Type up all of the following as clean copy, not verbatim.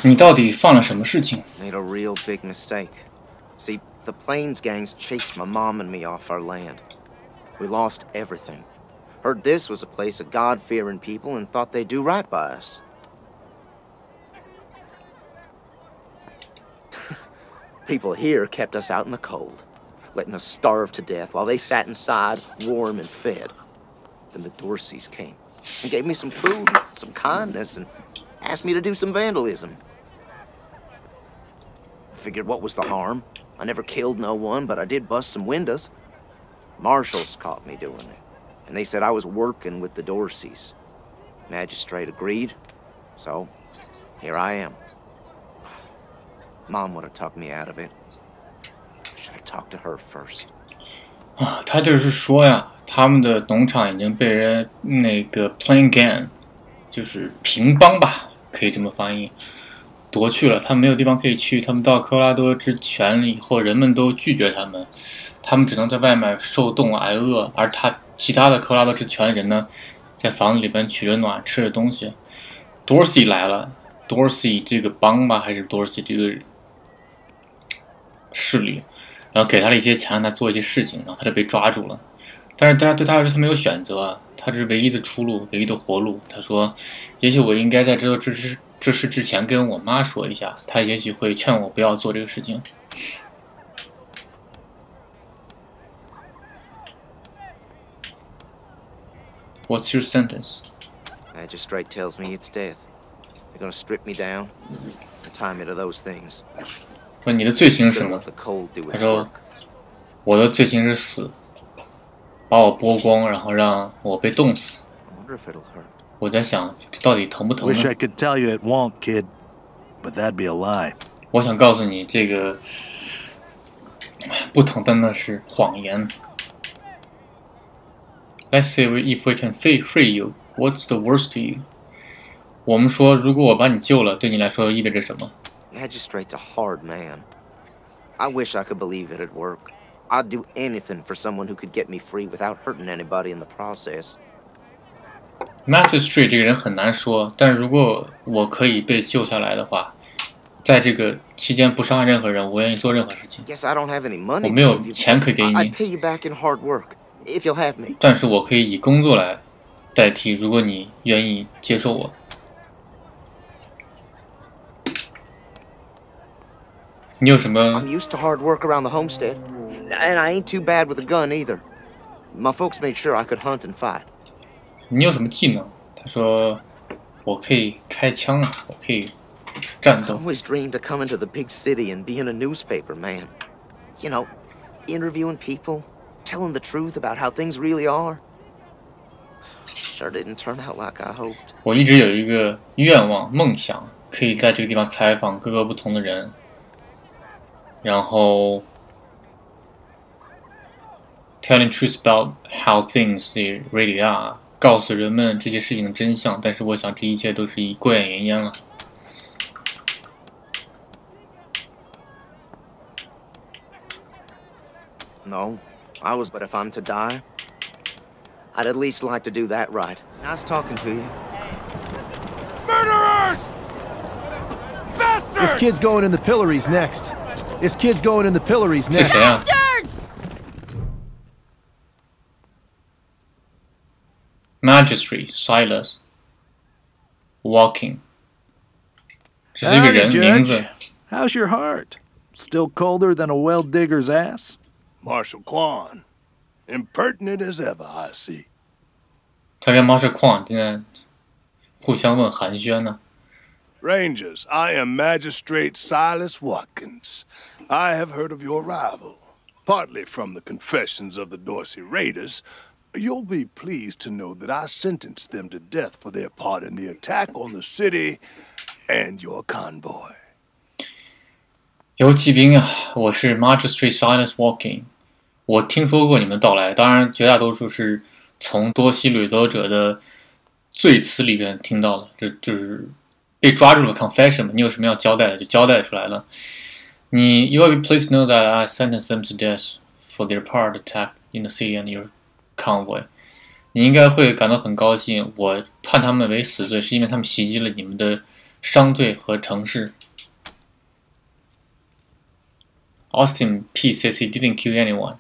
你到底犯了什么事情 Made a real big mistake. See, the Plains gangs chased my mom and me off our land. We lost everything. Heard this was a place of God-fearing people and thought they'd do right by us. People here kept us out in the cold, letting us starve to death while they sat inside, warm and fed. Then the Dorseys came and gave me some food, some kindness, and asked me to do some vandalism. I figured what was the harm? I never killed no one, but I did bust some windows. Marshals caught me doing it, and they said I was working with the Dorseys. Magistrate agreed, so here I am. Mom would have talked me out of it. Should I talk to her first? 啊，他就是说呀，他们的农场已经被人那个 Plain Gang， 就是平帮吧，可以这么翻译，夺去了。他们没有地方可以去，他们到科罗拉多之泉以后，人们都拒绝他们，他们只能在外面受冻挨饿，而其他的科罗拉多之泉人呢，在房子里边取着暖，吃着东西。Dorsey 来了 ，Dorsey 这个帮吧，还是 Dorsey 这个势力，然后给他了一些钱，让他做一些事情，然后他就被抓住了。但是对他来说，他没有选择，他是唯一的出路，唯一的活路。他说：“也许我应该在知道这事之前跟我妈说一下，她也许会劝我不要做这个事情。” What's your sentence? Magistrate tells me it's death. They're gonna strip me down and tie me to those things. 说你的罪行是什么？他说我的罪行是死，把我剥光，然后让我被冻死。我在想，这到底疼不疼呢？ Wish I could tell you it won't, kid, but that'd be a lie. 我想告诉你，这个不疼的那是谎言。Let's say if we can free you, what's the worst to you? 我们说，如果我把你救了，对你来说意味着什么？ Magistrate's a hard man. I wish I could believe it'd work. I'd do anything for someone who could get me free without hurting anybody in the process. Magistrate 这个人很难说，但如果我可以被救下来的话，在这个期间不伤害任何人，我愿意做任何事情。Guess I don't have any money. 我没有钱可以给你。I'd pay you back in hard work if you'll have me. 但是我可以以工作来代替，如果你愿意接受我。你有什么？ I'm used to hard work around the homestead, and I ain't too bad with a gun either. My folks made sure I could hunt and fight. 你有什么技能？他说，我可以开枪啊，我可以战斗。I always dreamed of coming to the big city and being a newspaper man. You know, interviewing people, telling the truth about how things really are. Sure didn't turn out like I hoped. 我一直有一个愿望、梦想，可以在这个地方采访各个不同的人。然后 telling truth about how things really are， 告诉人们这些事情的真相。但是我想这一切都是过眼云烟了。No, I was, but if I'm to die, I'd at least like to do that right. Nice talking to you. Murderers! Bastards! This kid's going in the pillories next. This kid's going in the pillories next. Bastards! Magistrate Silas Walking. 这是一个人名字。 How's your heart? Still colder than a well digger's ass? Marshal Quan, impertinent as ever, I see. 他跟 Marshal Quan 现在互相问寒暄呢。 Rangers, I am Magistrate Silas Watkins. I have heard of your arrival, partly from the confessions of the Dorsey Raiders. You'll be pleased to know that I sentenced them to death for their part in the attack on the city and your convoy. 游骑兵啊，我是 Magistrate Silas Walking。我听说过你们到来，当然绝大多数是从多西掠夺者的罪词里边听到的，就是被抓住了 confession 嘛，你有什么要交代的就交代出来了。You will be pleased to know that I sentenced them to death for their part attack in the city and your convoy。你应该会感到很高兴，我判他们为死罪，是因为他们袭击了你们的商队和城市。Austin P says he didn't kill anyone.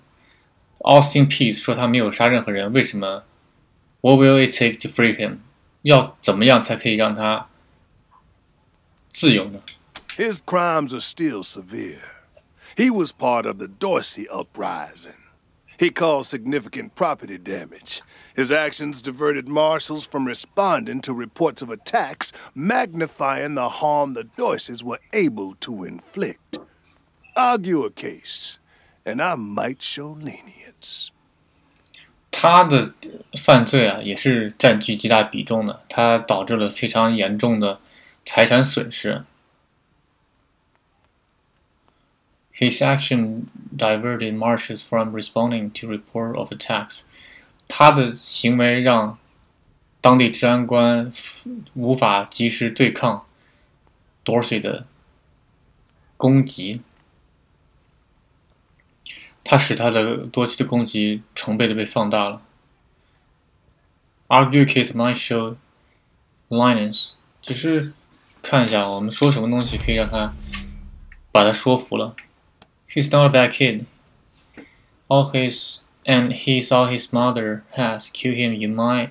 Austin P 说他没有杀任何人，为什么 ？What will it take to free him？ 要怎么样才可以让他自由呢？ His crimes are still severe. He was part of the Dorsey uprising. He caused significant property damage. His actions diverted marshals from responding to reports of attacks, magnifying the harm the Dorseys were able to inflict. Argue a case, and I might show lenience. 他的犯罪啊，也是占据极大比重的，他导致了非常严重的财产损失。His action diverted marshals from responding to report of attacks. 他的行为让当地治安官无法及时对抗 Dorsey 的攻击。他使他的多期的攻击成倍的被放大了。Argue case might show lenience， 只是看一下我们说什么东西可以让他把他说服了。He's not a bad kid. He saw his mother has killed him. You might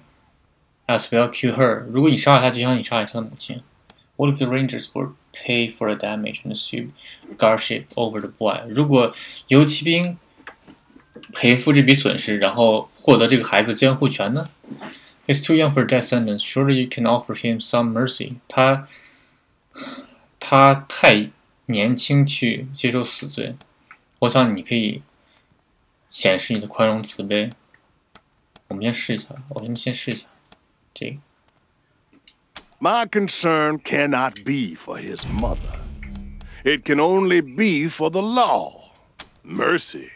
as well kill her. 如果你杀了他，就像你杀了他的母亲。What if the Rangers would pay for the damage and sue guardship over the boy？ 如果游骑兵赔付这笔损失，然后获得这个孩子监护权呢 ？He's too young for death sentence. Surely you can offer him some mercy. 他太年轻去接受死罪。我想你可以显示你的宽容慈悲。我们先试一下，这个。My concern cannot be for his mother. It can only be for the law. Mercy.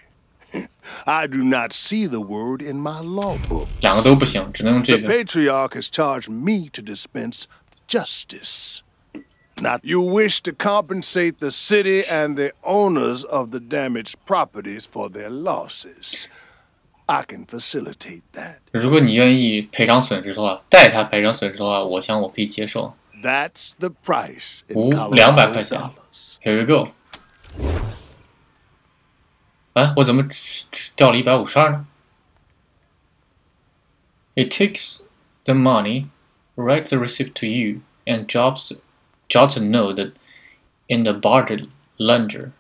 I do not see the word in my law books. 两个都不行，只能用这 The 个。 patriarch has charged me to dispense justice. Not you wish to compensate the city and the owners of the damaged properties for their losses. I can facilitate that. 如果你愿意赔偿损失的话，代他赔偿损失的话，我想我可以接受。 That's the price in 200块 Colorado 钱。 dollars. Here we go。哎，我怎么只掉了152呢 ？It takes the money, writes a receipt to you, and jots a note in the barter ledger.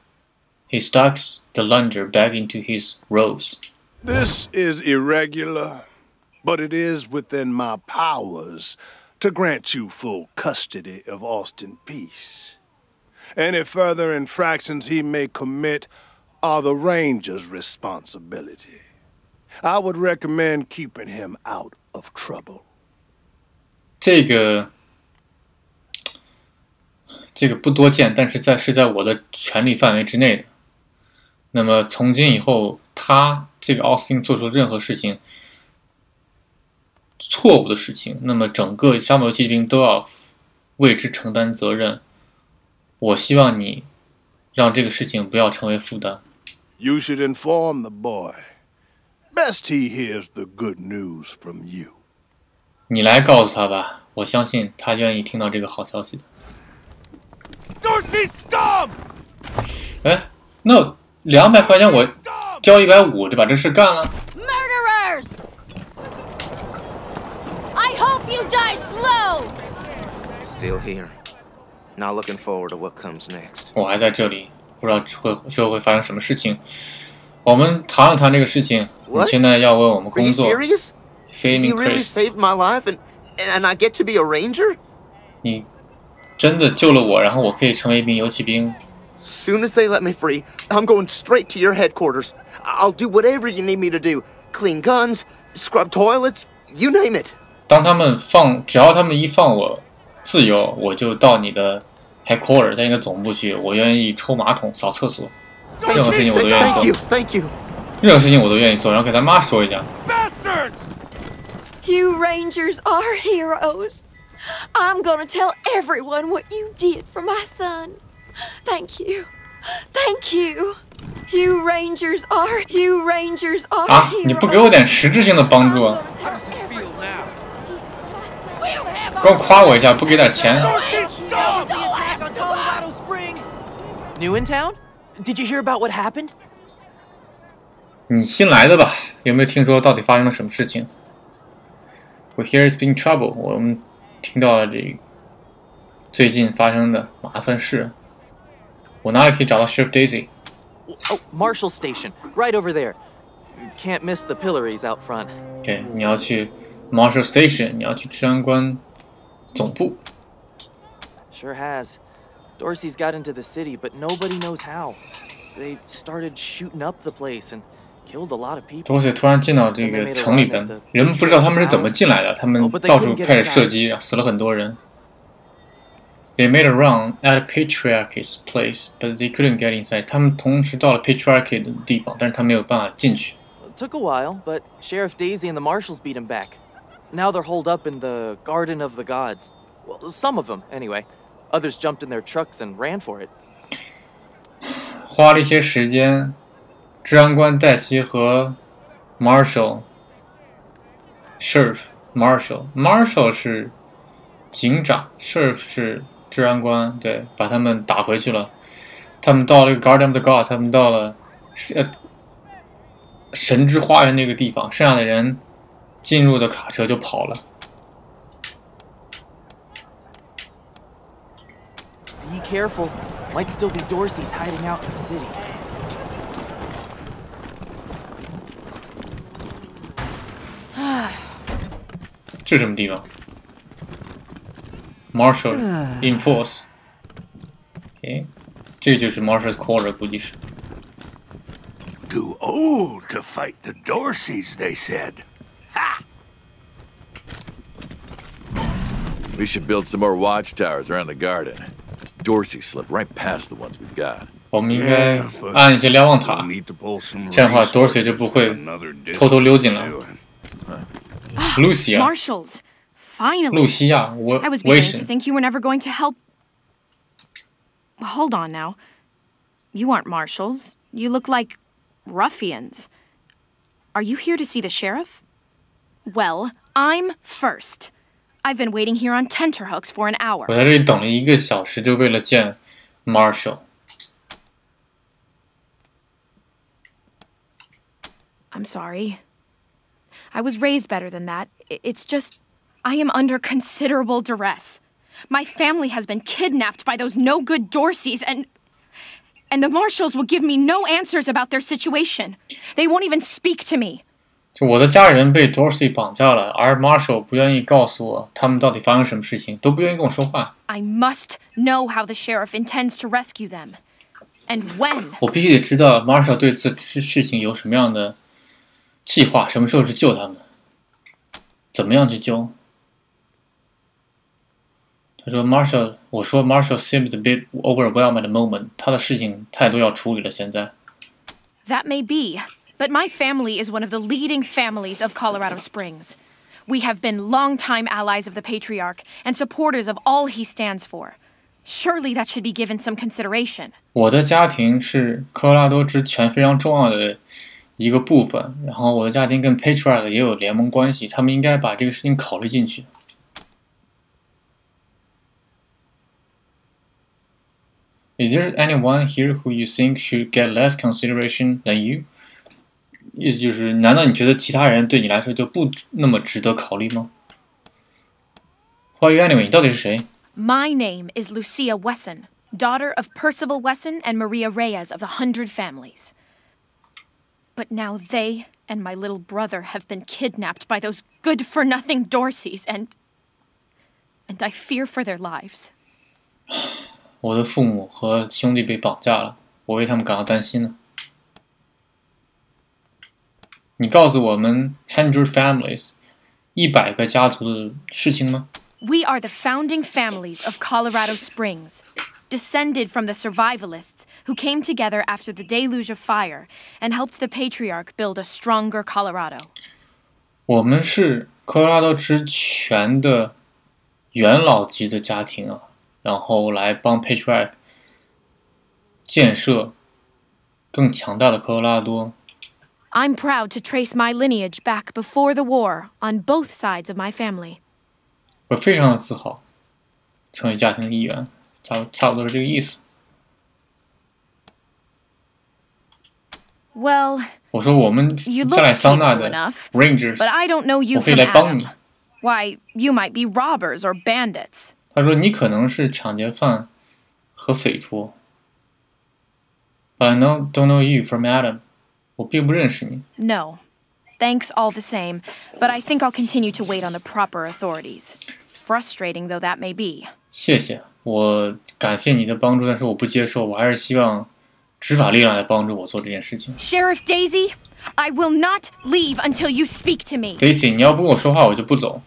He stocks the ledger back into his rolls. This is irregular, but it is within my powers to grant you full custody of Austin Peace. Any further infractions he may commit are the Ranger's responsibility. I would recommend keeping him out of trouble. 这个不多见，但是是在我的权力范围之内的。那么从今以后，他这个奥斯汀做出任何事情错误的事情，那么整个沙漠游骑兵都要为之承担责任。我希望你让这个事情不要成为负担。You should inform the boy. Best he hears the good news from you. 你来告诉他吧，我相信他愿意听到这个好消息的。Dorsey scum! 哎，那200块钱我交150，对吧？这事干了。Murderers! I hope you die slow! Still here. Now looking forward to what comes next. 我还在这里，不知道之后会发生什么事情。我们谈了谈这个事情，你 What? 现在要为我们 Are 工 you 作。 serious? Failing You really Chris， saved my life and I get to be a ranger? 你真的救了我，然后我可以成为一名游骑兵。 Soon as they let me free, I'm going straight to your headquarters. I'll do whatever you need me to do. Clean guns, scrub toilets, you name it. 只要他们一放我自由，我就到你的 headquarter， 在你的总部去。我愿意抽马桶、扫厕所，任何事情我都愿意做。 Thank you. 任何事情我都愿意做，然后给他妈说一下。 Bastards! You Rangers are heroes. I'm gonna tell everyone what you did for my son. Thank you. Thank you. You Rangers are heroes. 啊，你不给我点实质性的帮助啊？ I'm gonna tell everyone what you did for my son. 光夸我一下，不给点钱。 Dorsey scum! New in town? Did you hear about what happened? 你新来的吧？有没有听说到底发生了什么事情 ？We hear it's been trouble。我们听到了这个最近发生的麻烦事。我哪里可以找到 Sheriff DAYZ？Oh, Marshall Station, right over there. Can't miss the pillories out front. OK， 你要去 Marshall Station， 你要去治安官总部。Sure has. Dorsey's got into the city, but nobody knows how. They started shooting up the place and killed a lot of people. Dorsey 突然进到这个城里边，人们不知道他们是怎么进来的，他们到处开始射击，死了很多人。They made a run at Patriarch's place, but they couldn't get inside. 他们同时到了 Patriarch 的地方，但是他没有办法进去。It took a while, but Sheriff DAYZ and the marshals beat him back. Now they're holed up in the Garden of the Gods. Well, some of them, anyway. Others jumped in their trucks and ran for it. 花了一些时间，治安官黛西和 Marshall 是警长 ，Sheriff 是治安官，对，把他们打回去了。他们到了 Garden of the God， 他们到了神之花园那个地方，剩下的人进入的卡车就跑了。Be careful. Might still be Dorsey's hiding out in the city. 这是什么地方 ？Marshall in force。OK， 这就是 Marshall's quarter， 估计是。Too old to fight the Dorseys, they said. Ha! We should build some more watchtowers around the garden. Dorsey slipped right past the ones we've got. 我们应该按一些瞭望塔，这样的话 Dorsey 就不会偷偷溜进来。Lucia， Marshals, finally. 露西亚，I was beginning to think you were never going to help. Hold on now. You aren't marshals. You look like ruffians. Are you here to see the sheriff? Well, I'm first. I've been waiting here on tenterhooks for an hour. 我在这里等了1个小时，就为了见 Marshall。I'm sorry. I was raised better than that. It's just, I am under considerable duress. My family has been kidnapped by those no-good Dorseys, and the marshals will give me no answers about their situation. They won't even speak to me. 就我的家人被 Dorsey 绑架了，而 Marshall 不愿意告诉我他们到底发生什么事情，都不愿意跟我说话。I must know how the sheriff intends to rescue them, and when. 我必须得知道 Marshall 对这事情有什么样的计划，什么时候去救他们，怎么样去救。他说 Marshall， 我说 Marshall seems a bit overwhelmed at the moment， 他的事情太多要处理了，现在。That may be. But my family is one of the leading families of Colorado Springs. We have been longtime allies of the Patriarch and supporters of all he stands for. Surely that should be given some consideration. 我的家庭是科罗拉多之权非常重要的一个部分，然后我的家庭跟 Patriarch 也有联盟关系，他们应该把这个事情考虑进去。Is there anyone here who you think should get less consideration than you? 意思就是，难道你觉得其他人对你来说就不那么值得考虑吗 ？Who are you anyway？ 你到底是谁 ？My name is Lucia Wesson, daughter of Percival Wesson and Maria Reyes of the 100 Families. But now they and my little brother have been kidnapped by those good-for-nothing Dorseys, and I fear for their lives. 我的父母和兄弟被绑架了，我为他们感到担心呢。你告诉我们 100 families 100个家族的事情吗 We are the founding families of Colorado Springs, descended from the survivalists who came together after the deluge of fire and helped the Patriarch build a stronger Colorado. 我们是科罗拉多之泉的元老级的家庭啊，然后来帮 Patriarch 建设更强大的科罗拉多。I'm proud to trace my lineage back before the war on both sides of my family. 我非常的自豪，成为家庭的一员，差不多是这个意思。Well, 我说我们 you 加 look 来桑那 capable 的 enough, Rangers， but I don't know you 我可以 from 来帮你。 Adam. Why, you might be robbers or bandits. 他说你可能是抢劫犯和匪徒。But I don't know you from Adam. 我并不认识你。 No. Thanks all the same, but I think I'll continue to wait on the proper authorities. Frustrating though that may be. 谢谢，我感谢你的帮助，但是我不接受，我还是希望执法力量来帮助我做这件事情。Sheriff Daisy, I will not leave until you speak to me. Daisy， 你要不跟我说话，我就不走。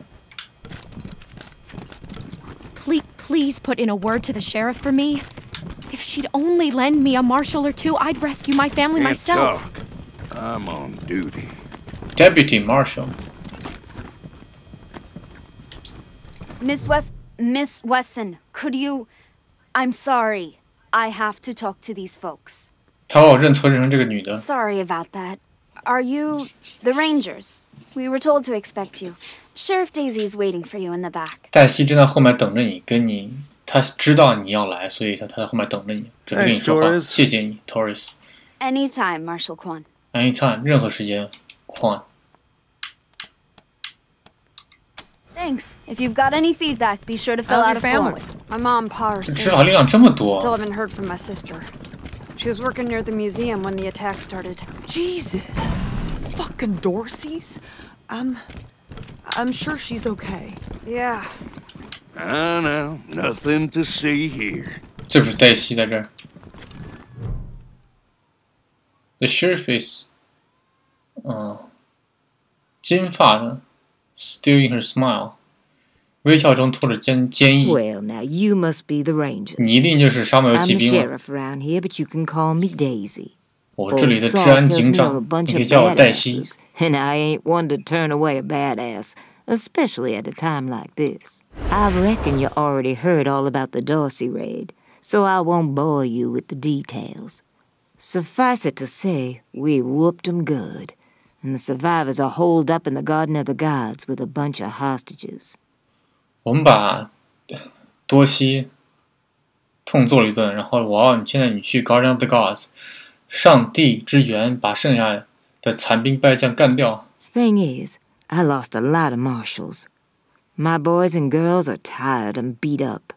Please put in a word to the sheriff for me. If she'd only lend me a marshal or two, I'd rescue my family myself. I'm on duty. Deputy Marshal. Miss Wesson, could you... I'm sorry. I have to talk to these folks. 他把我认成这个女的。 Sorry about that. Are you the Rangers? We were told to expect you. Sheriff Daisy is waiting for you in the back. 黛西正在后面等着你，他知道你要来，所以他在后面等着你，准备跟你说话。谢谢你 ，Torres。 Anytime, Marshal Quan. Anytime， 任何时间 ，Quan。 Thanks. If you've got any feedback, be sure to fill out a form. My mom, Pa, are 执法力量这么多。 Still haven't heard from my sister. She was working near the museum when the attack started. Jesus. Fucking Dorseys. I'm sure she's okay. Yeah. No, nothing to see here. 这不是黛西在这儿。The sheriff is， 金发的 ，still in her smile， 微笑中透着坚毅。 Well, now you must be the Rangers. 你一定就是沙漠游骑 I'm the 兵了。 sheriff around here, but you can call me Daisy. 我这里的治安警长，你可以叫我黛西。 And I ain't one to turn away a badass, especially at a time like this. I reckon you already heard all about the Dorsey raid, so I won't bore you with the details. Suffice it to say, we whooped 'em good, and the survivors are holed up in the Garden of the Gods with a bunch of hostages. 我们把多西痛揍了一顿，然后现在你去 Garden of the Gods， 上帝之源，把剩下的残兵败将干掉。 Thing is, I lost a lot of marshals. My boys and girls are tired and beat up.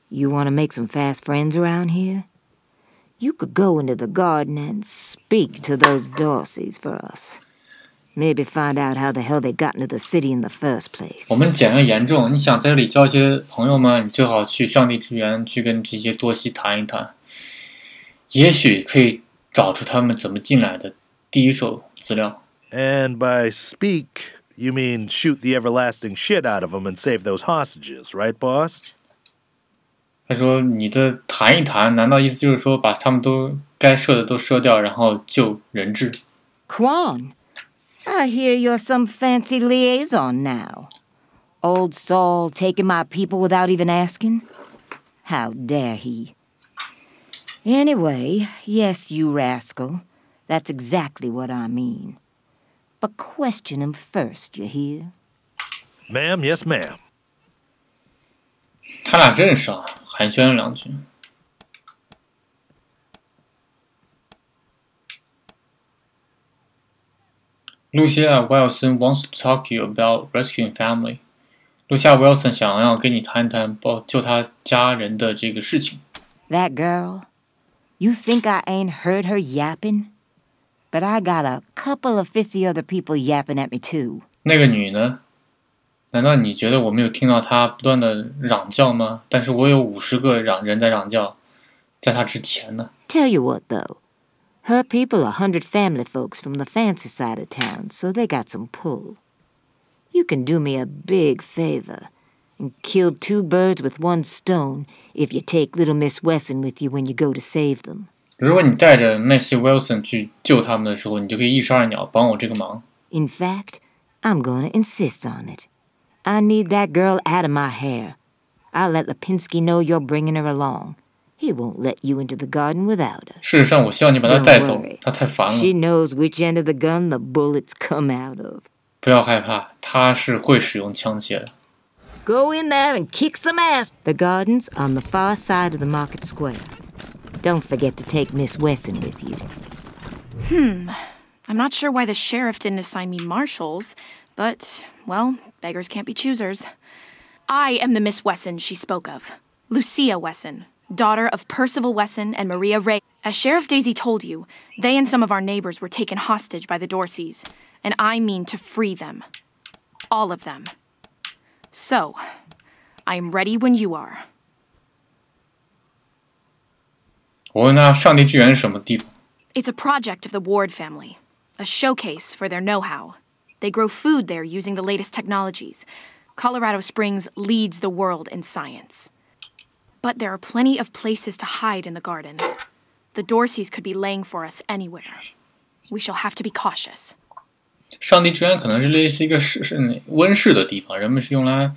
You want to make some fast friends around here? You could go into the garden and speak to those Dorseys for us. Maybe find out how the hell they got into the city in the first place. 我们检测严重，你想在这里交一些朋友吗？你最好去上帝之源，去跟这些多西谈一谈，也许可以找出他们怎么进来的第一手资料。 And by speak, you mean shoot the everlasting shit out of them and save those hostages, right, boss? 他说：“你的谈一谈，难道意思就是说把他们都该射的都射掉，然后救人质？” Quan, I hear you're some fancy liaison now. Old Saul taking my people without even asking? How dare he? Anyway, yes, you rascal. That's exactly what I mean. But question him first, you hear? Ma'am, yes, ma'am. 他俩认识啊，寒暄了两句。Lucia Wilson wants to talk to you about rescuing family. 露西亚·威尔森想要跟你谈一谈救他家人的这个事情。 That girl? You think I ain't heard her yapping? But I got a couple of 50 other people yapping at me too. 那个女呢？难道你觉得我没有听到她不断的嚷叫吗？但是我有50个人在嚷叫，在她之前呢。 Tell you what, though. Her people are 100 family folks from the fancy side of town, so they got some pull. You can do me a big favor and kill 2 birds with 1 stone if you take little Miss Wesson with you when you go to save them. 如果你带着麦西·威尔森去救他们的时候，你就可以一石二鸟，帮我这个忙。 In fact, I'm going to insist on it. I need that girl out of my hair. I'll let Lipinski know you're bringing her along. He won't let you into the garden without her. 事实上，我希望你把她带走，她太烦了。 She knows which end of the gun the bullets come out of. 不要害怕，她是会使用枪械的。 Go in there and kick some ass. The garden's on the far side of the market square. Don't forget to take Miss Wesson with you. I'm not sure why the sheriff didn't assign me marshals, but, well, beggars can't be choosers. I am the Miss Wesson she spoke of. Lucia Wesson, daughter of Percival Wesson and Maria Ray. As Sheriff DAYZ told you, they and some of our neighbors were taken hostage by the Dorseys, and I mean to free them. All of them. So, I am ready when you are. 我问他上帝之源是什么地方？ It's a project of the Ward family, a showcase for their know-how. They grow food there using the latest technologies. Colorado Springs leads the world in science. But there are plenty of places to hide in the garden. The Dorseys could be laying for us anywhere. We shall have to be cautious. 上帝之源可能是类似一个温室的地方，人们是用来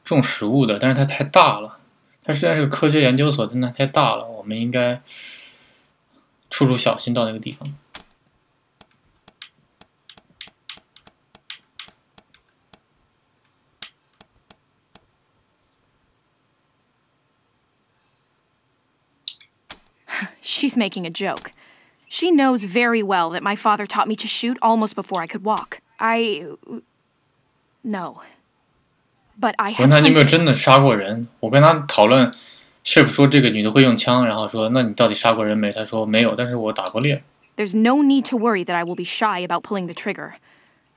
种食物的，但是它太大了。它虽然是个科学研究所，但它太大了，我们应该处处小心到那个地方。She's making a joke. She knows very well that my father taught me to shoot almost before I could walk. No. But I have 问他你有没有真的杀过人？我跟他讨论，是不是说这个女的会用枪，然后说那你到底杀过人没？他说没有，但是我打过猎。There's no need to worry that I will be shy about pulling the trigger.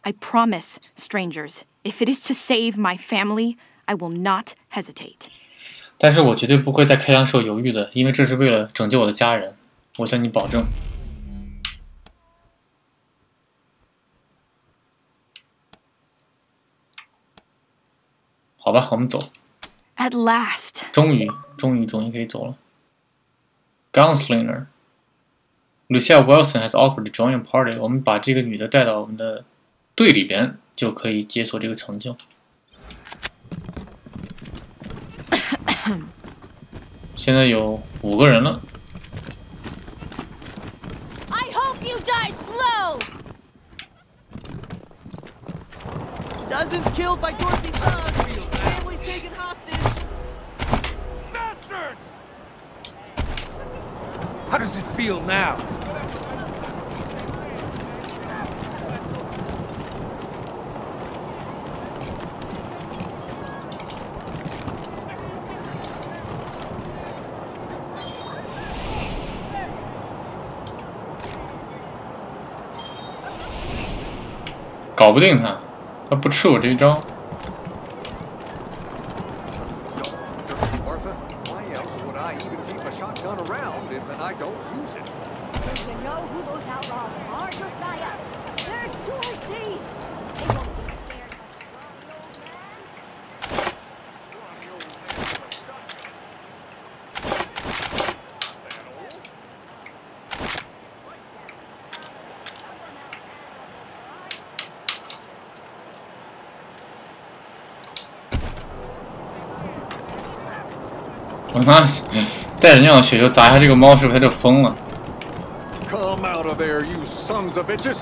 I promise, strangers, if it is to save my family, I will not hesitate. 但是我绝对不会在开枪时候犹豫的，因为这是为了拯救我的家人。我向你保证。好吧，我们走。At last. 终于可以走了。Gunslinger. Lucia Wilson has offered to join a party. 我们把这个女的带到我们的队里边，就可以解锁这个成就。现在有5个人了。I hope you die slow. Dozens killed by Dorsey thugs. Families taken hostage. Bastards! How does it feel now? "搞不定他，他不吃我这一招。我妈带着酿的血就砸下这个猫，是不是它就疯了 ？Come out of there, you sons of bitches!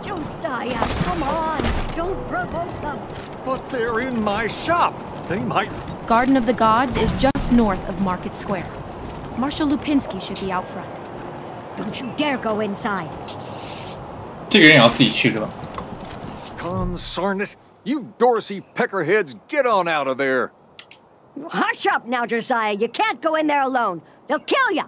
Josiah, come on! Don't provoke them! But they're in my shop. They might. Garden of the Gods is just north of Market Square. Marshal Lupinski should be out front. Don't you dare go inside. 这个人也要自己去是吧 Consarn it! You Dorsey peckerheads, get on out of there! Hush up now, Josiah. You can't go in there alone. They'll kill you.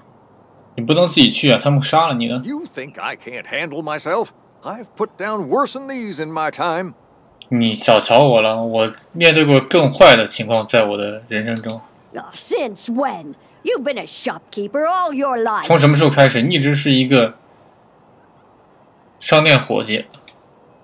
你不能自己去啊，他们会杀了你的。You think I can't handle myself? I've put down worse than these in my time. 你小瞧我了，我面对过更坏的情况，在我的人生中。Since when? You've been a shopkeeper all your life. 从什么时候开始？你一直是一个商店伙计。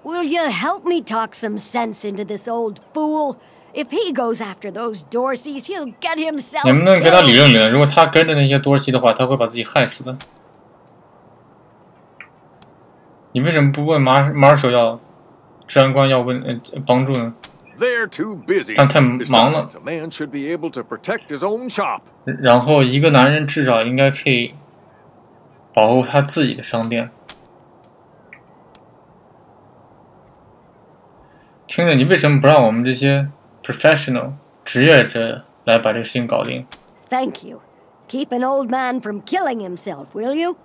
Will you help me talk some sense into this old fool? If he goes after those Dorseys, he'll get himself. 能不能跟他理论理论？如果他跟着那些多西的话，他会把自己害死的。你为什么不问Marshall要治安官要问帮助呢？ They're too busy. 但太忙了。 A man should be able to protect his own shop. 然后一个男人至少应该可以保护他自己的商店。听着，你为什么不让我们这些 professional 职业者来把这个事情搞定 ？Thank you. Keep an old man from killing himself, will you?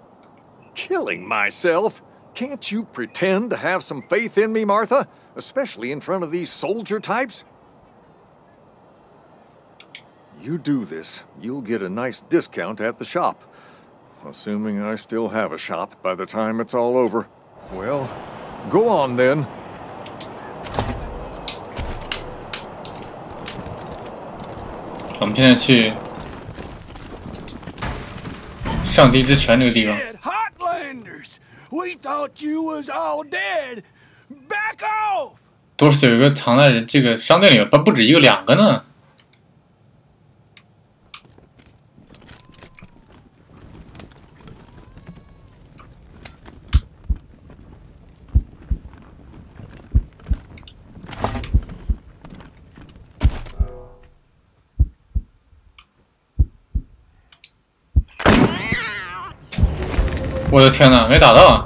Killing myself? Can't you pretend to have some faith in me, Martha? Especially in front of these soldier types? You do this, you'll get a nice discount at the shop. Assuming I still have a shop by the time it's all over. Well, go on then. 我们现在去上帝之泉这个地方。 Heartlanders, we thought you was all dead. Back off! 多士有一个藏在这个商店里面，不止一个两个呢。 我的天哪，没打到啊！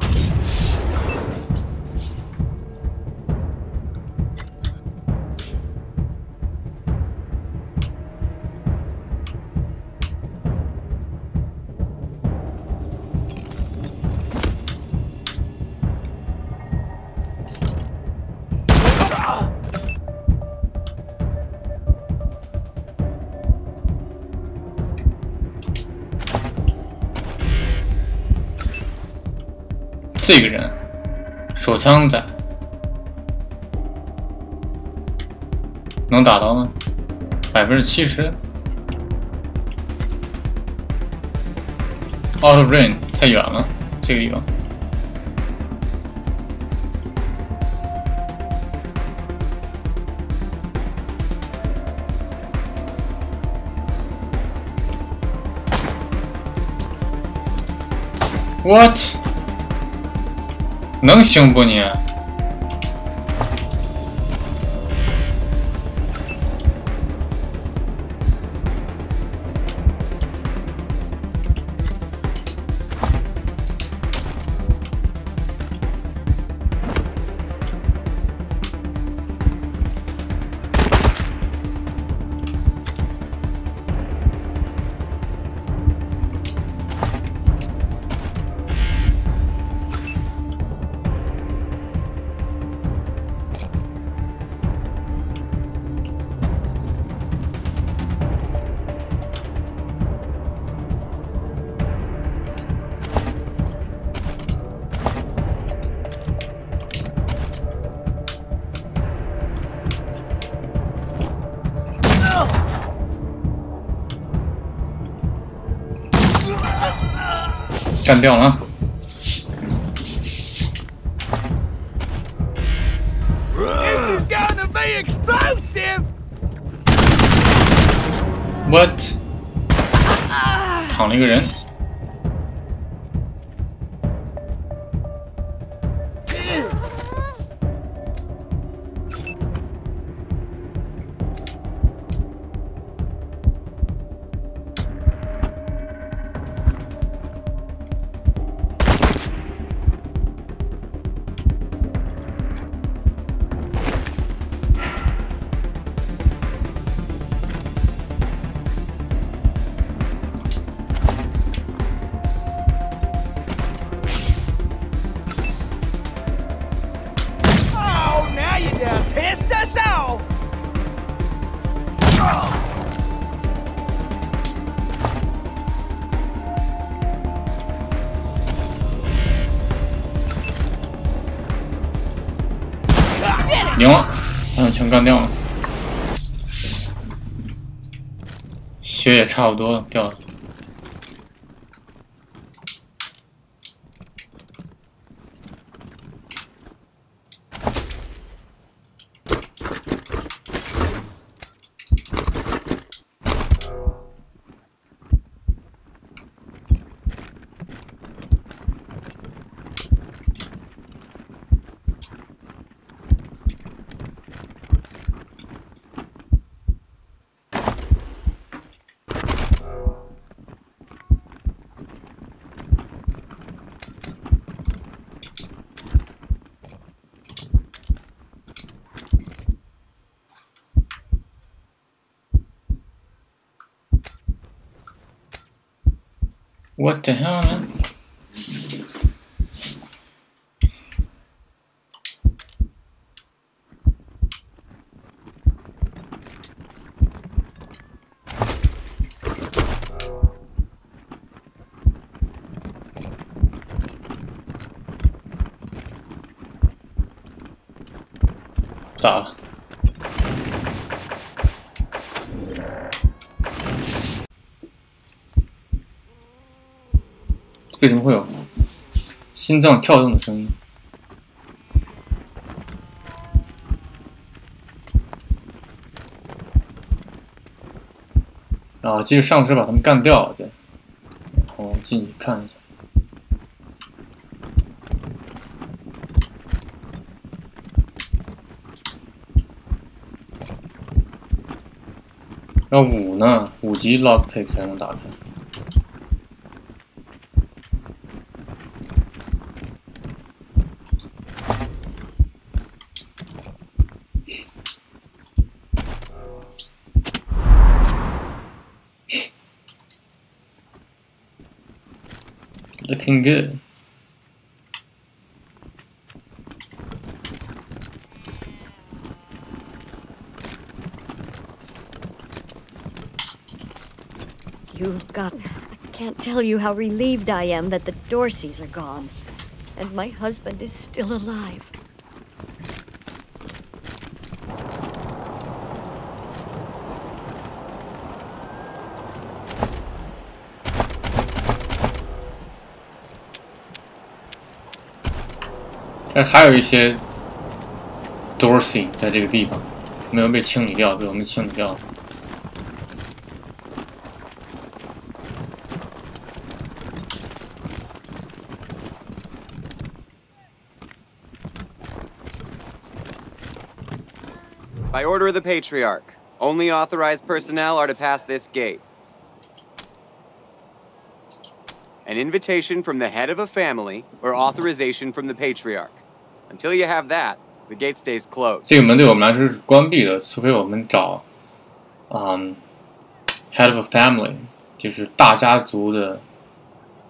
这个人，手枪仔，能打到吗？70%。Out of range 太远了，这个地方。What？ 能行不你？干掉了。What？ 躺了一个人。赢了，全干掉了，血也差不多了，掉了。What the hell, man? 咋了？为什么会有心脏跳动的声音？啊，记得上次把他们干掉了，对。然后进去看一下。要5呢，5级 lockpick 才能打开。Looking good. You've got... I can't tell you how relieved I am that the Dorseys are gone. And my husband is still alive.但还有一些 Dorsey 在这个地方没有被清理掉，被我们清理掉了。By order of the Patriarch, only authorized personnel are to pass this gate. An invitation from the head of a family or authorization from the Patriarch. Until you have that, the gate stays closed. 这个门对我们来说是关闭的，除非我们找head of a family， 就是大家族的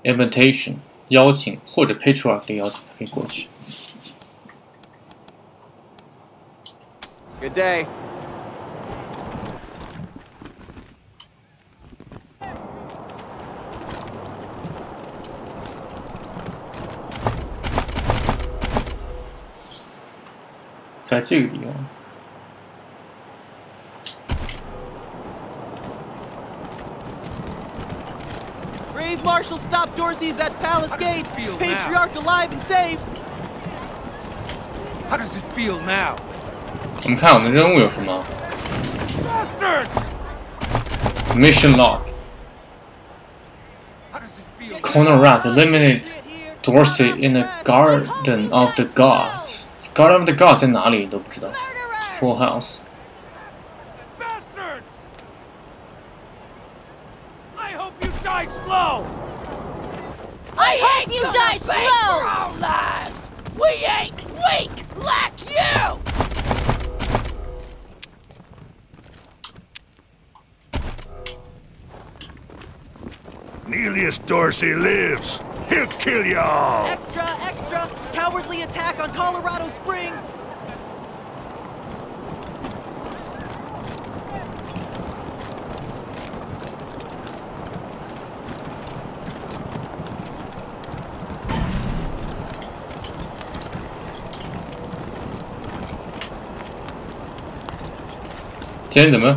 invitation 邀请，或者 Patriarch 的邀请才可以过去。Good day. .在这个地方。Brave Marshal stop Dorsey's at Palace Gates. Patriarch alive and safe. How does it feel now? 我们看我们的任务有什么 ？Mission log. Corner rats eliminate Dorsey in the Garden of the Gods. Garden of the Gods 在哪里你都不知道。Full House. Bastards! I hope you die slow. I hope you die slow. For our lives. We ain't weak like you. Neelius Dorsey lives. He'll kill you all. Extra, extra! Cowardly attack on Colorado Springs.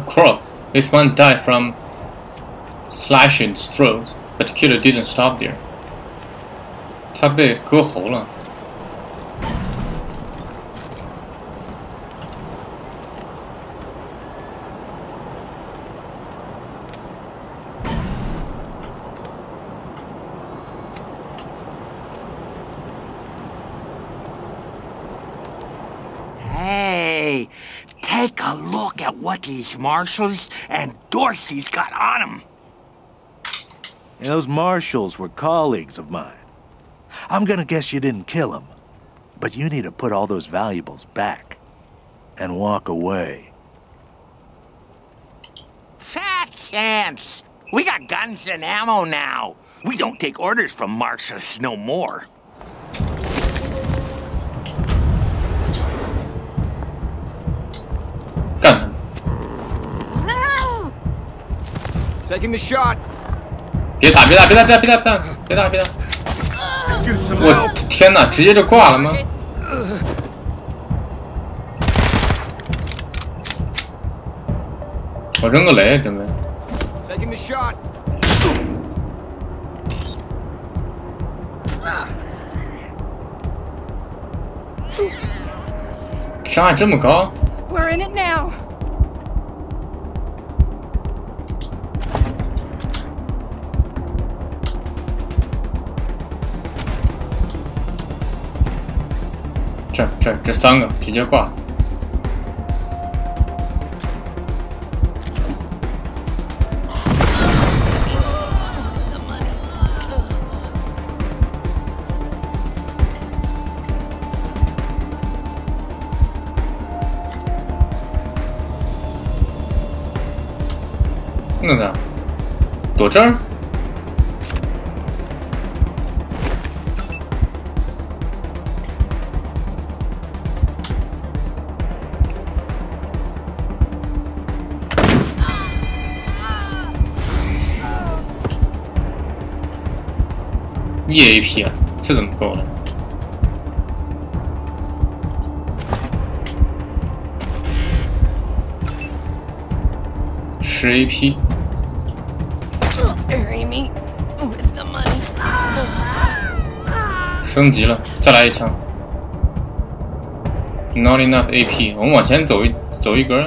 Crop. This one died from slashing his throat, but the killer didn't stop there. 他被割喉了。Hey, take a look at what these marshals and Dorsey's got on them. Those marshals were colleagues of mine. I'm gonna guess you didn't kill them, but you need to put all those valuables back and walk away. Fat chance. We got guns and ammo now. We don't take orders from marshals no more. Gun. Taking the shot. 别打！我天哪，直接就挂了吗？我扔个雷准备。Taking the shot. 伤害这么高？ We're in it now. 这3个直接挂。那咋？躲这儿？1AP 啊，这怎么够了？10 AP。 升级了，再来一枪。Not enough AP， 我们往前走一格，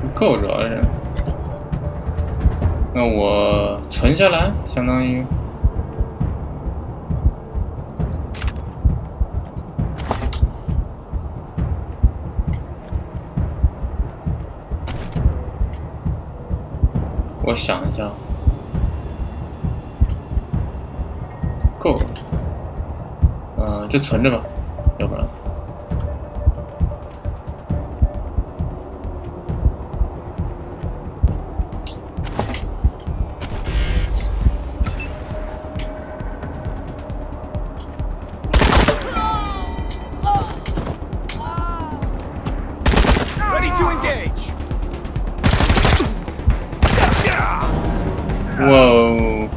不够主要是。那我存下来，相当于。我想一下。 够了，就存着吧，要不然。Ready to engage. 哇哦！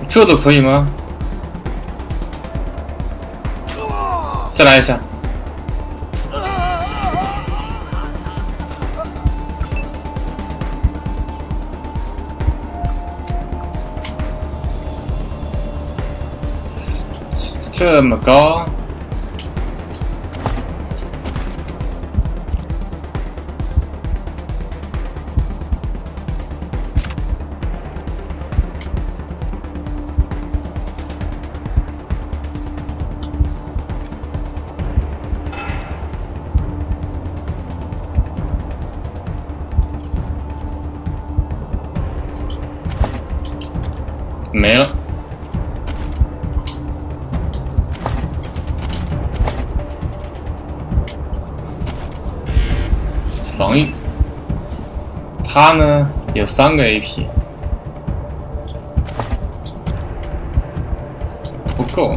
这都可以吗？再来一下。这么高？没了。防御，他呢有3个 AP， 不够，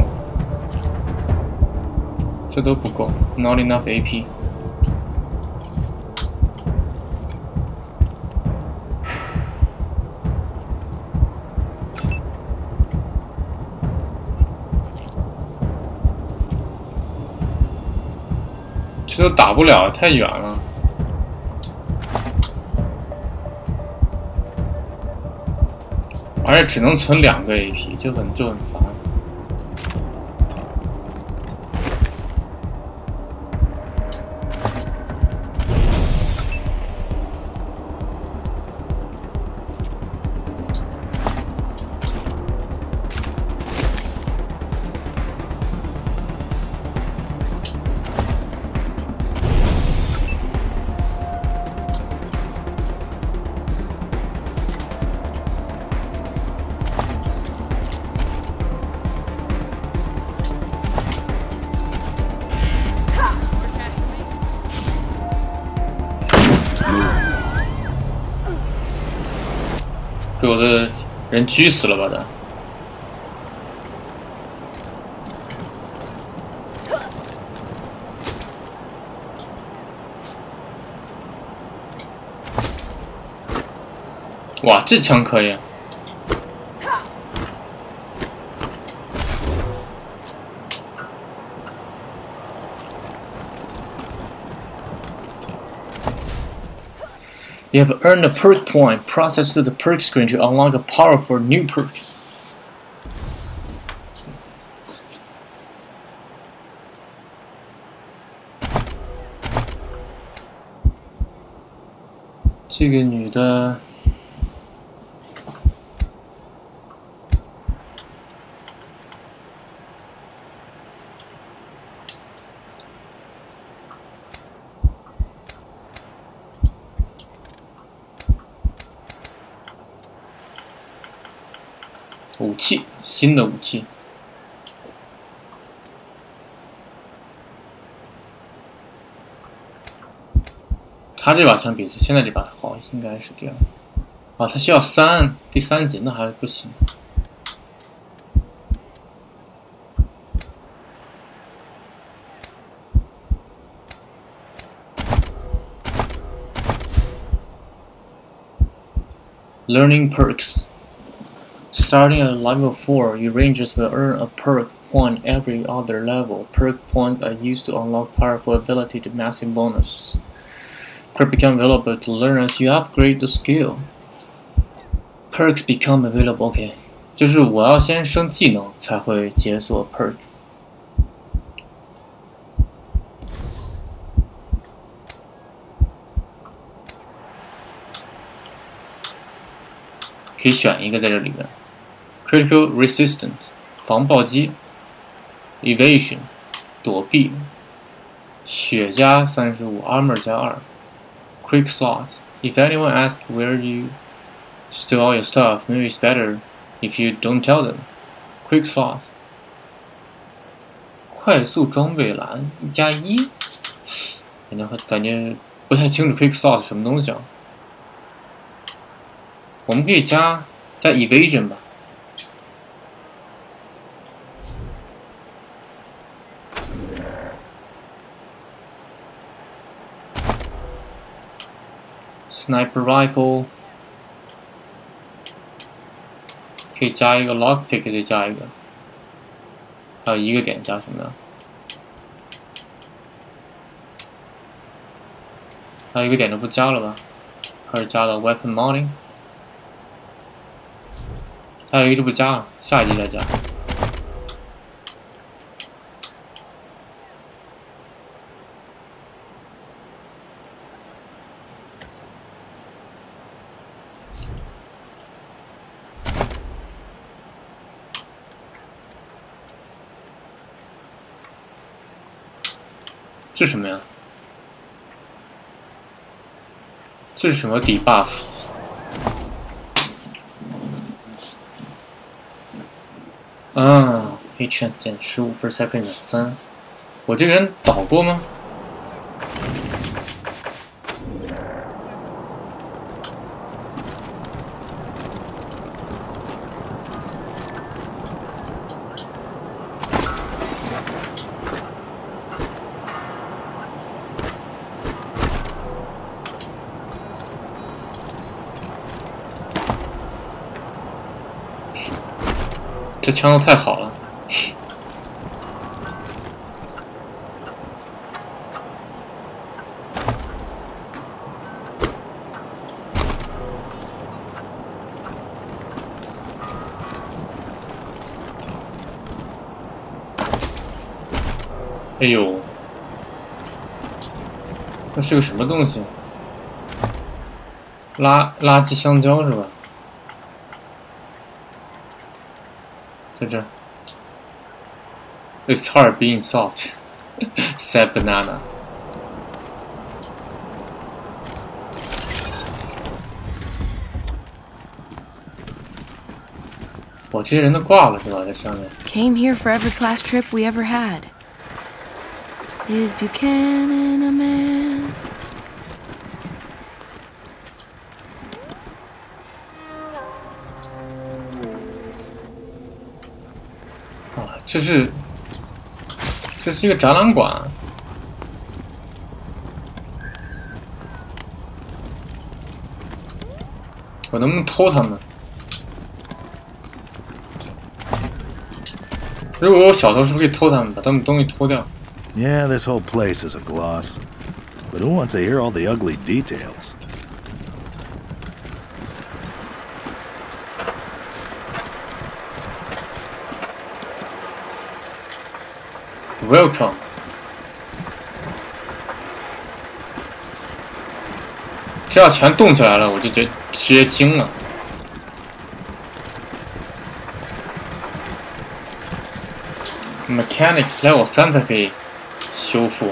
这都不够 ，Not enough AP。 这都打不了，太远了。而且只能存2个 AP， 就很烦。给我的人狙死了吧他！哇，这枪可以！ You have earned a perk point. Process the perk screen to unlock a powerful new perk. 这个女的。 武器，新的武器。他这把枪比现在这把好，应该是这样。啊，他需要第三级，那还不行。Learning perks. Starting at level 4, your rangers will earn a perk point every other level. Perk points are used to unlock powerful ability to massive bonus. Perks become available to learn as you upgrade the skill. Perks become available. OK， 就是我要先升技能才会解锁 perk。可以选一个在这里面。 Critical Resistant 防暴击 Evasion 躲避血加35 Armor 加2 Quick Slot If anyone asks where you stole all your stuff, maybe it's better if you don't tell them. Quick Slot 快速装备栏加1感觉不太清楚 Quick Slot 是什么东西啊？我们可以加 Evasion 吧。 Sniper rifle 可以加一个 lockpick， 再加一个，还有一个点加什么的？还有一个点就不加了吧？还是加到 weapon modding？ 还有一个就不加了，下一集再加。 这是什么呀？这是什么底 buff？ 啊 ，Hit chance 减15 per second 3。我这个人倒过吗？这枪都太好了！哎呦，那是个什么东西？垃圾香蕉是吧？ 在这 ，It's hard being soft. Said banana. 我这些人都挂了是吧？在上面。Came here for every class trip we ever had. Is Buchanan a man? 这是一个展览馆，我能不能偷他们？如果有小偷，是不是可以偷他们，把他们东西偷掉 Yeah, this whole place is a gloss. But who wants to hear all the ugly details? Welcome。这要全动起来了，我就直接惊了。Mechanics Level 3才可以修复。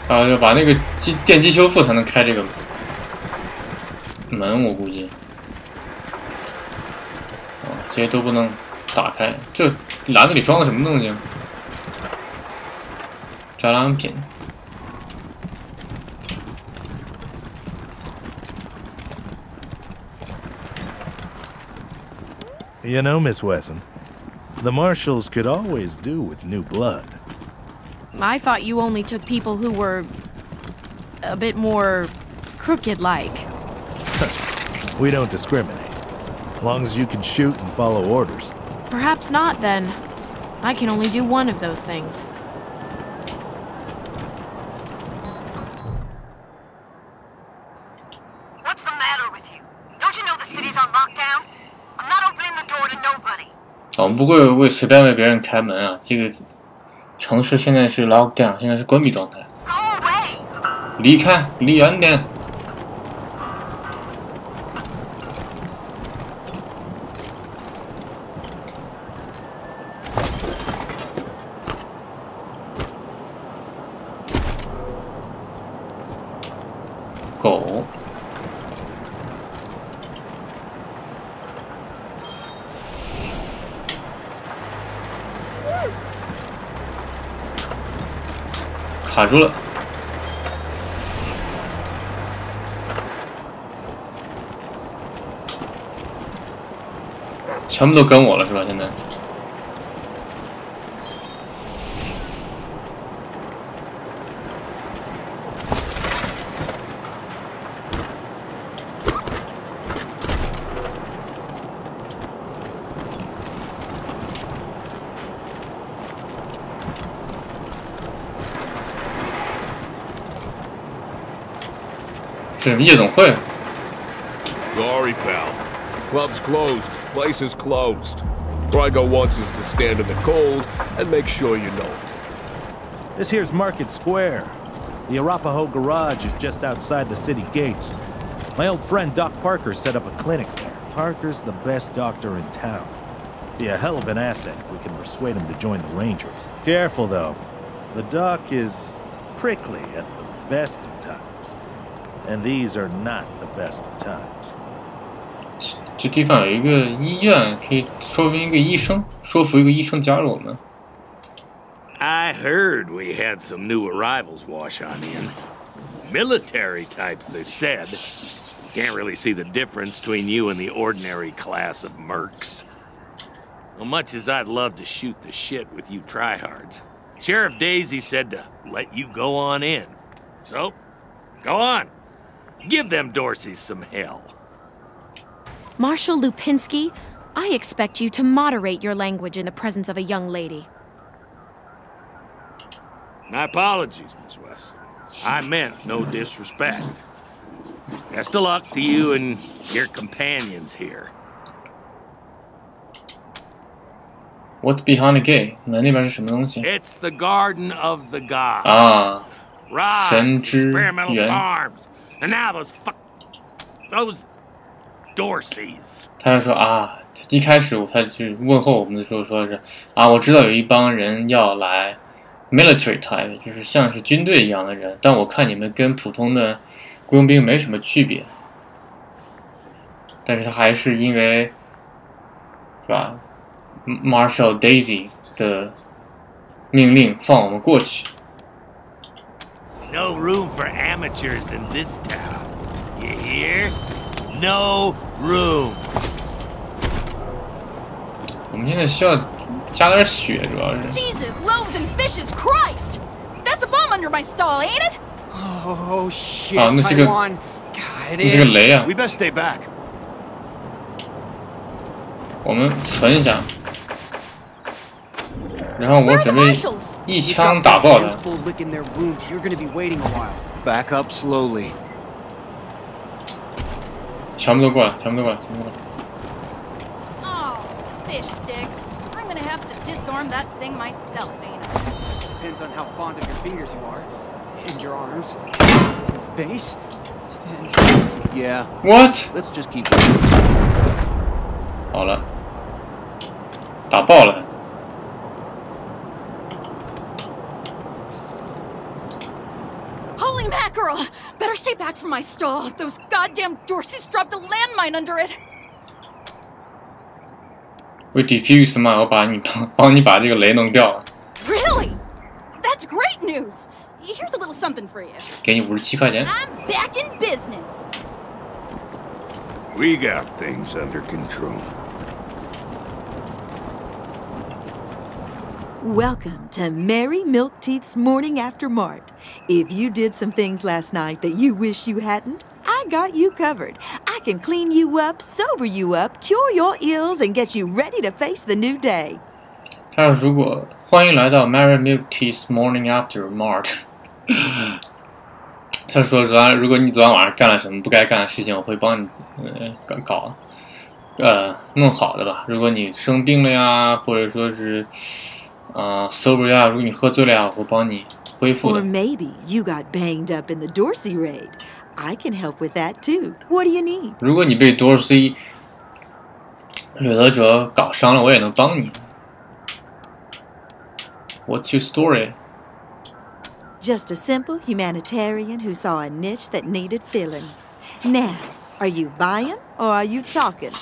要把那个电机修复才能开这个门，我估计。这些都不能打开。这篮子里装的什么东西？展览品。You know, Miss Wesson, the Marshals could always do with new blood. I thought you only took people who were a bit more crooked-like. We don't discriminate. As long as you can shoot and follow orders. Perhaps not, then. I can only do one of those things. What's the matter with you? Don't you know the city's on lockdown? I'm not opening the door to nobody. 我们不会随便为别人开门啊！这个城市现在是 lockdown， 现在是关闭状态。离开，离远点。狗。卡住了。全部都跟我了是吧？现在。这是夜总会。Sorry, pal. Club's closed. Place is closed. Where I go once is to stand in the cold and make sure you know it. This here's Market Square. The Arapaho Garage is just outside the city gates. My old friend Doc Parker set up a clinic there. Parker's the best doctor in town. Be a hell of an asset if we can persuade him to join the Rangers. Careful, though. The Doc is prickly at the best of times. And these are not the best of times. 这地方有一个医院，可以说服一个医生加入我们。I heard we had some new arrivals wash on in. Military types, they said. Can't really see the difference between you and the ordinary class of mercs. Well, much as I'd love to shoot the shit with you tryhards, Sheriff DAYZ said to let you go on in. So, go on. Give them Dorseys some hell. Marshal Lupinski, I expect you to moderate your language in the presence of a young lady. My apologies, Miss West. I meant no disrespect. Best of luck to you and your companions here. What's behind the gate? 门那边是什么东西？ It's the Garden of the Gods. 啊， Right, 神之 experimental 园。 farms. And now those Dorseys. 他就说啊，一开始他就问候我们的时候说是啊，我知道有一帮人要来 military type， 就是像是军队一样的人，但我看你们跟普通的雇佣兵没什么区别。但是他还是因为是吧 ，Marshal DAYZ 的命令放我们过去。 No room for amateurs in this town. You hear? No room. 我们现在需要加点血，主要是。 Jesus, loaves and fishes, Christ! That's a bomb under my stall, ain't it? Oh shit, 啊，那是个， Taiwan. God, 那是个雷啊！ We best stay back. 我们存一下，然后我准备一枪打爆他。 Licking their wounds. You're gonna be waiting a while. Back up slowly. 全部都过来，全部都过来，全部都过来。 Oh, fish sticks. I'm gonna have to disarm that thing myself, ain't I? Depends on how fond of your fingers you are. And your arms. Face. And... Yeah. What? Let's just keep it. 好了，打爆了。 Holy mackerel! Better stay back from my stall. Those goddamn Dorseys dropped a landmine under it. 会 defuse 吗？我帮你把这个雷弄掉了。 Really? That's great news. Here's a little something for you. 给你57块钱。 I'm back in business. We got things under control. Welcome to Mary Milkteeth's Morning After Mart. If you did some things last night that you wish you hadn't, I got you covered. I can clean you up, sober you up, cure your ills, and get you ready to face the new day. 他说：“如果欢迎来到 Mary Milkteeth's Morning After Mart。”他说：“如果你昨晚晚上干了什么不该干的事情，我会帮你弄好的吧。如果你生病了呀，或者说是sober 呀，如果你喝醉了呀，我会帮你恢复的。” Or maybe you got banged up in the Dorsey raid. I can help with that too. What do you need? 如果你被 Dorsey 掠夺者搞伤了，我也能帮你。What's your story? Just a simple humanitarian who saw a niche that needed filling. Now, are you buying or are you talking?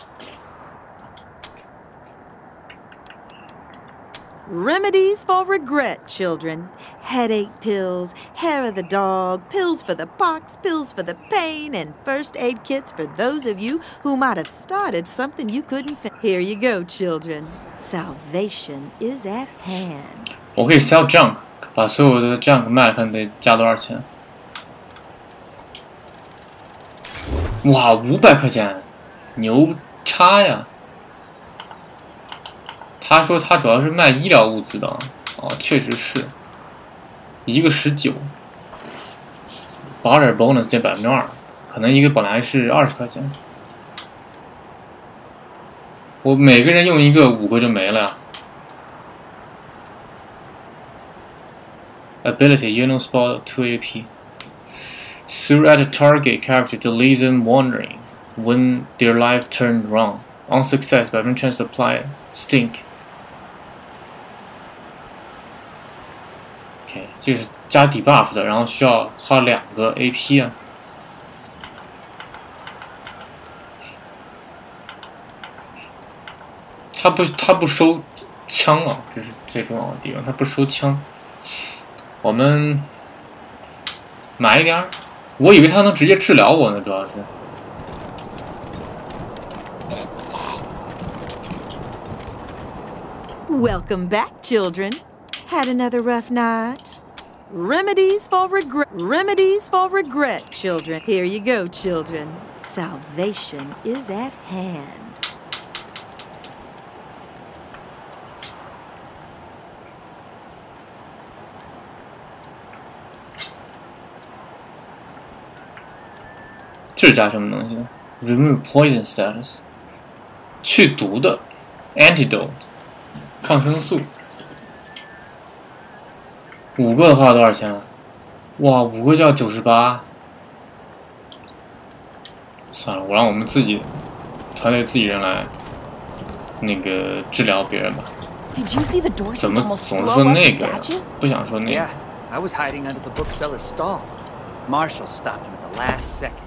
Remedies for regret, children. Headache pills, hair of the dog, pills for the pox, pills for the pain, and first aid kits for those of you who might have started something you couldn't finish. Here you go, children. Salvation is at hand. 我可以 sell junk， 把所有的 junk 卖了，看得加多少钱。哇，500块钱，牛叉呀！他说他主要是卖医疗物资的，哦，确实是，一个19，保点 bonus 减2%，可能一个本来是20块钱，我每个人用一个5个就没了呀。Ability Yellow Spot 2 AP. Throw at a target character to leave them wondering when their life turned wrong. On success, by one chance to apply Stink. OK， 这是加 debuff 的，然后需要花2个 AP 啊。他不收枪啊，这是最重要的地方，他不收枪。我们买一点儿，我以为他能直接治疗我呢，主要是。Welcome back, children. Had another rough night? Remedies for regret, children. Here you go, children. Salvation is at hand. 这是加什么东西 ？Remove poison status， 去毒的 ，antidote， 抗生素。5个的话多少钱？哇，5个就要98。算了，我让我们自己团队自己人来那个治疗别人吧。怎么总是说那个呀？不想说那个。 Yeah, I was hiding under the bookseller's stall. Marshall stopped him at the last second.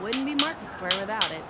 Wouldn't be Market Square without it.